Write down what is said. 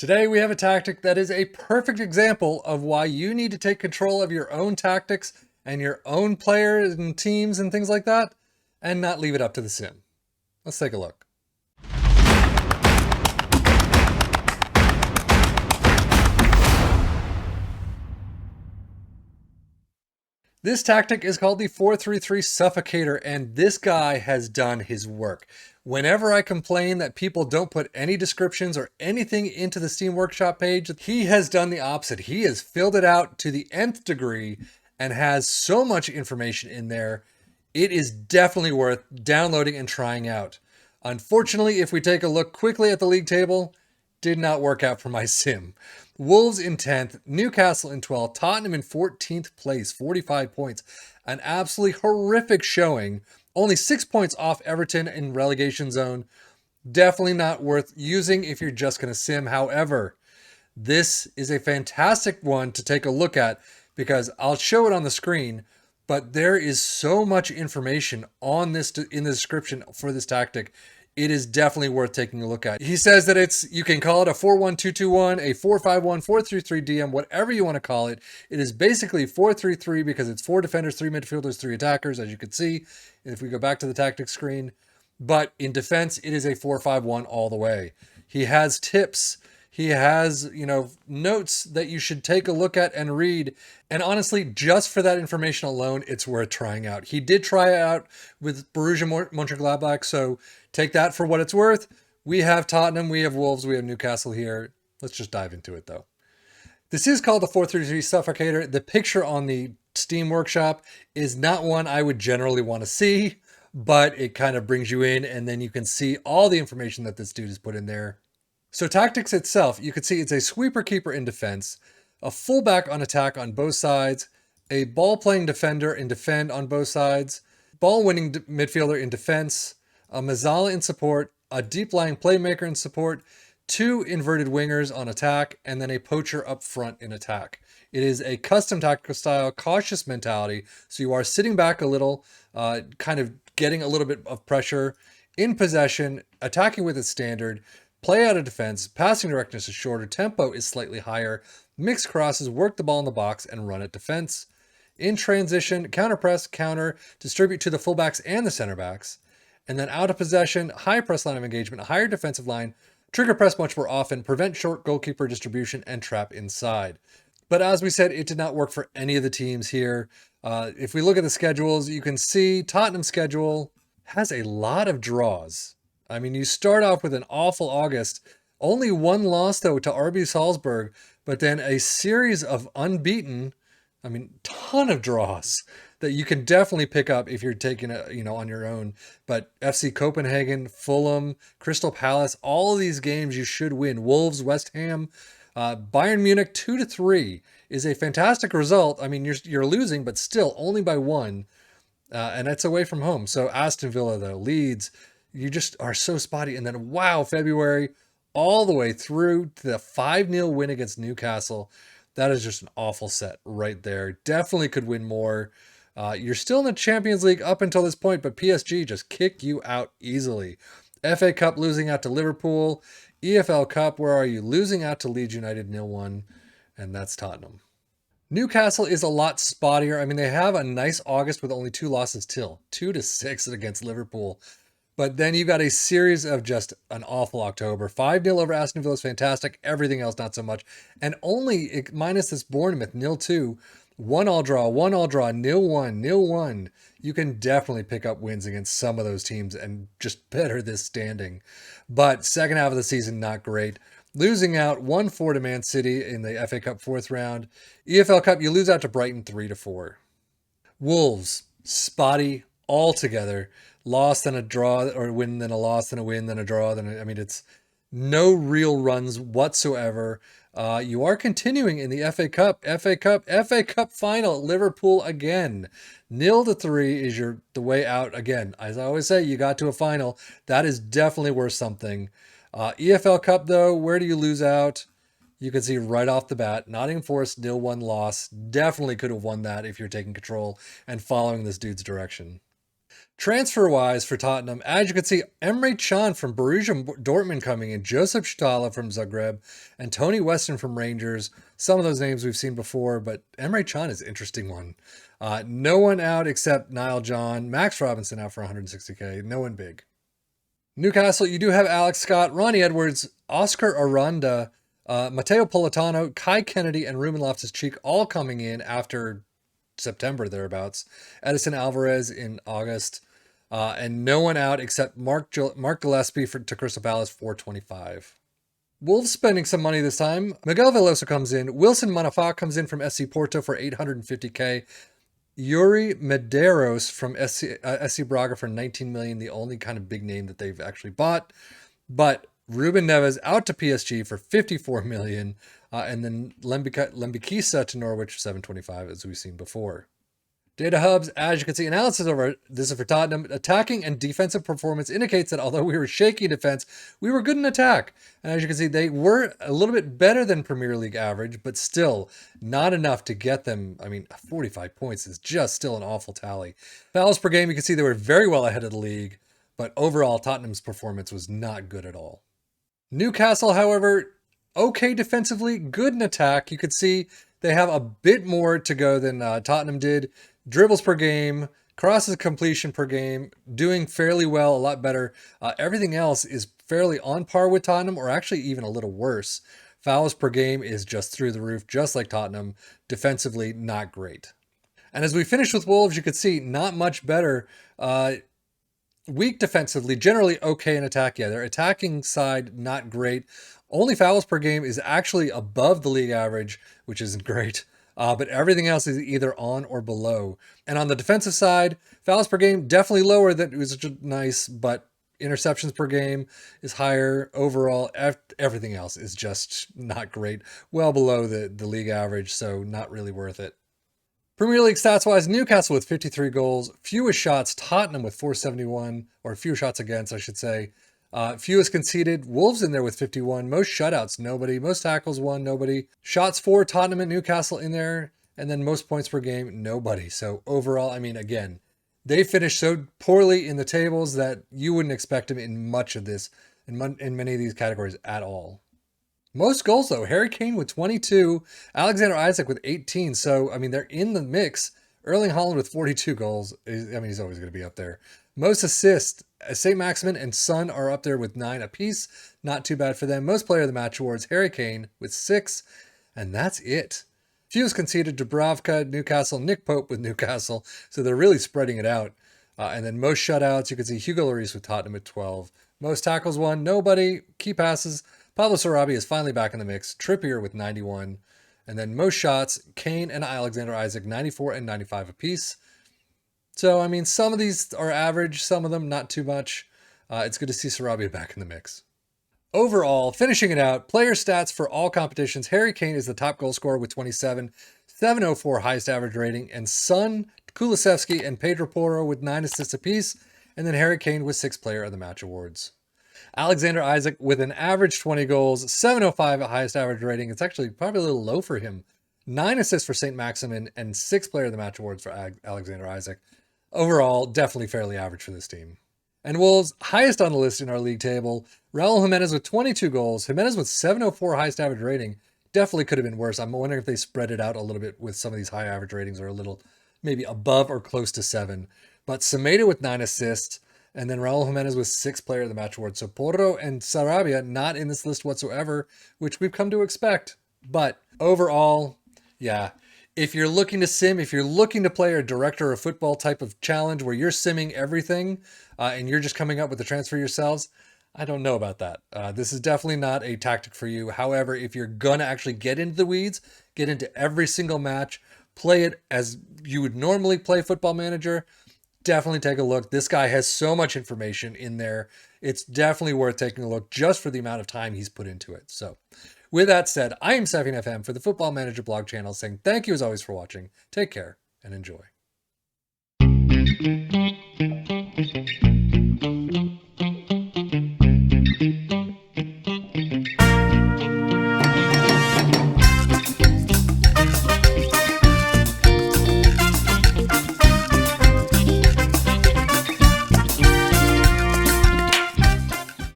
Today we have a tactic that is a perfect example of why you need to take control of your own tactics and your own players and teams and things like that, and not leave it up to the sim. Let's take a look. This tactic is called the 4-3-3 Suffocator, and this guy has done his work. Whenever I complain that people don't put any descriptions or anything into the Steam Workshop page, he has done the opposite. He has filled it out to the nth degree and has so much information in there. It is definitely worth downloading and trying out. Unfortunately, if we take a look quickly at the league table, did not work out for my sim. Wolves in 10th, Newcastle in 12th, Tottenham in 14th place, 45 points. An absolutely horrific showing. Only 6 points off Everton in relegation zone. Definitely not worth using if you're just going to sim. However, this is a fantastic one to take a look at because I'll show it on the screen, but there is so much information on this in the description for this tactic. It is definitely worth taking a look at. He says that you can call it a 4-1-2-2-1, a 4-5-1, 4-3-3 DM, whatever you want to call it. It is basically 4-3-3 because it's 4 defenders, 3 midfielders, 3 attackers, as you can see if we go back to the tactics screen. But in defense, it is a 4-5-1 all the way. He has tips. He has, notes that you should take a look at and read. And honestly, just for that information alone, it's worth trying out. He did try it out with Borussia Mönchengladbach, so take that for what it's worth. We have Tottenham, we have Wolves, we have Newcastle here. Let's just dive into it, though. This is called the 4-3-3 Suffocator. The picture on the Steam Workshop is not one I would generally want to see, but it kind of brings you in, and then you can see all the information that this dude has put in there. So tactics itself, you can see it's a sweeper keeper in defense, a fullback on attack on both sides, a ball-playing defender in defend on both sides, ball-winning midfielder in defense, a Mazzala in support, a deep-lying playmaker in support, 2 inverted wingers on attack, and then a poacher up front in attack. It is a custom tactical style, cautious mentality, so you are sitting back a little, kind of getting a little bit of pressure, in possession, attacking with its standard, play out of defense, passing directness is shorter, tempo is slightly higher, mix crosses, work the ball in the box, and run at defense. In transition, counter press, counter, distribute to the fullbacks and the center backs. And then out of possession, high press line of engagement, higher defensive line, trigger press much more often, prevent short goalkeeper distribution, and trap inside. But as we said, it did not work for any of the teams here. If we look at the schedules, you can see Tottenham's schedule has a lot of draws. I mean, you start off with an awful August. Only one loss, though, to RB Salzburg, but then a series of unbeaten, ton of draws that you can definitely pick up if you're taking it, on your own. But FC Copenhagen, Fulham, Crystal Palace, all of these games you should win. Wolves, West Ham, Bayern Munich 2-3 is a fantastic result. I mean, you're losing, but still only by 1, and that's away from home. So Aston Villa, though, Leeds, you just are so spotty. And then, wow, February all the way through to the 5-0 win against Newcastle. That is just an awful set right there. Definitely could win more. You're still in the Champions League up until this point, but PSG just kick you out easily. FA Cup losing out to Liverpool. EFL Cup, where are you? Losing out to Leeds United 0-1, and that's Tottenham. Newcastle is a lot spottier. I mean, they have a nice August with only 2 losses till 2-6 against Liverpool. But then you got a series of just an awful October. 5-0 over Aston Villa is fantastic. Everything else, not so much. And only minus this Bournemouth 0-2, 1-1 draw, 0-1, 0-1. You can definitely pick up wins against some of those teams and just better this standing. But second half of the season, not great. Losing out 1-4 to Man City in the FA Cup 4th round. EFL Cup, you lose out to Brighton 3-4. Wolves, spotty altogether. Loss, then a draw, or a win, then a loss, then a win, then a draw. It's no real runs whatsoever. You are continuing in the FA Cup final. Liverpool again. 0-3 is the way out again. As I always say, you got to a final. That is definitely worth something. EFL Cup, though, where do you lose out? You can see right off the bat, Nottingham Forest 0-1 loss. Definitely could have won that if you're taking control and following this dude's direction. Transfer-wise for Tottenham, as you can see, Emre Can from Borussia Dortmund coming in, Joseph Stala from Zagreb, and Tony Weston from Rangers. Some of those names we've seen before, but Emre Can is an interesting one. No one out except Niall John, Max Robinson out for 160k. No one big. Newcastle, you do have Alex Scott, Ronnie Edwards, Oscar Aranda, Matteo Politano, Kai Kennedy, and Ruben Loftus-Cheek all coming in after September thereabouts. Edison Alvarez in August. And no one out except Mark Gillespie to Crystal Palace, 425. Wolves spending some money this time. Miguel Veloso comes in. Wilson Manafá comes in from SC Porto for 850k. Yuri Medeiros from SC Braga for 19 million, the only kind of big name that they've actually bought. But Ruben Neves out to PSG for 54 million. And then Lembikisa to Norwich, 725, as we've seen before. Data hubs, as you can see, analysis over this is for Tottenham. Attacking and defensive performance indicates that although we were shaky in defense, we were good in attack. And as you can see, they were a little bit better than Premier League average, but still not enough to get them. I mean, 45 points is just still an awful tally. Fouls per game, you can see they were very well ahead of the league, but overall, Tottenham's performance was not good at all. Newcastle, however, okay defensively, good in attack. You could see they have a bit more to go than Tottenham did. Dribbles per game, crosses completion per game, doing fairly well, a lot better. Everything else is fairly on par with Tottenham, or actually even a little worse. Fouls per game is just through the roof, just like Tottenham. Defensively, not great. And as we finish with Wolves, you could see not much better. Weak defensively, generally okay in attack. Yeah, their attacking side, not great. Only fouls per game is actually above the league average, which isn't great. But everything else is either on or below. And on the defensive side, fouls per game, definitely lower. That was nice, but interceptions per game is higher. Overall, everything else is just not great. Well below the league average, so not really worth it. Premier League stats-wise, Newcastle with 53 goals, fewest shots, Tottenham with 471, or fewer shots against, I should say. Fewest conceded, Wolves in there with 51. Most shutouts, nobody. Most tackles, one, nobody. Shots for, Tottenham and Newcastle in there. And then most points per game, nobody. So overall, I mean, again, they finished so poorly in the tables that you wouldn't expect them in much of this, in many of these categories at all. Most goals, though. Harry Kane with 22. Alexander Isak with 18. So, I mean, they're in the mix. Erling Haaland with 42 goals. I mean, he's always going to be up there. Most assists, Saint-Maximin and Son are up there with 9 apiece. Not too bad for them. Most player of the match awards, Harry Kane with 6. And that's it. Fewest conceded, Dubravka, Newcastle, Nick Pope with Newcastle. So they're really spreading it out. And then most shutouts, you can see Hugo Lloris with Tottenham at 12. Most tackles, one, nobody. Key passes, Pablo Sarabia is finally back in the mix. Trippier with 91. And then most shots, Kane and Alexander Isak, 94 and 95 apiece. So, I mean, some of these are average, some of them not too much. It's good to see Sarabia back in the mix. Overall, finishing it out, player stats for all competitions. Harry Kane is the top goal scorer with 27, 704 highest average rating, and Son, Kulusevski, and Pedro Porro with 9 assists apiece, and then Harry Kane with 6 player of the match awards. Alexander Isak with an average 20 goals, 705 at highest average rating. It's actually probably a little low for him. 9 assists for Saint-Maximin and 6 player of the match awards for Alexander Isak. Overall, definitely fairly average for this team. And Wolves, highest on the list in our league table, Raul Jimenez with 22 goals. Jimenez with 704 highest average rating. Definitely could have been worse. I'm wondering if they spread it out a little bit with some of these high average ratings, or a little maybe above or close to 7. But Semedo with 9 assists. And then Raul Jimenez with 6 player of the match award. So Porro and Sarabia not in this list whatsoever, which we've come to expect. But overall, yeah, if you're looking to sim, if you're looking to play a director of football type of challenge where you're simming everything and you're just coming up with the transfer yourselves, I don't know about that. This is definitely not a tactic for you. However, if you're going to actually get into the weeds, get into every single match, play it as you would normally play Football Manager, definitely take a look. This guy has so much information in there. It's definitely worth taking a look just for the amount of time he's put into it. So with that said, I am Safian FM for the Football Manager blog channel, saying thank you as always for watching. Take care and enjoy.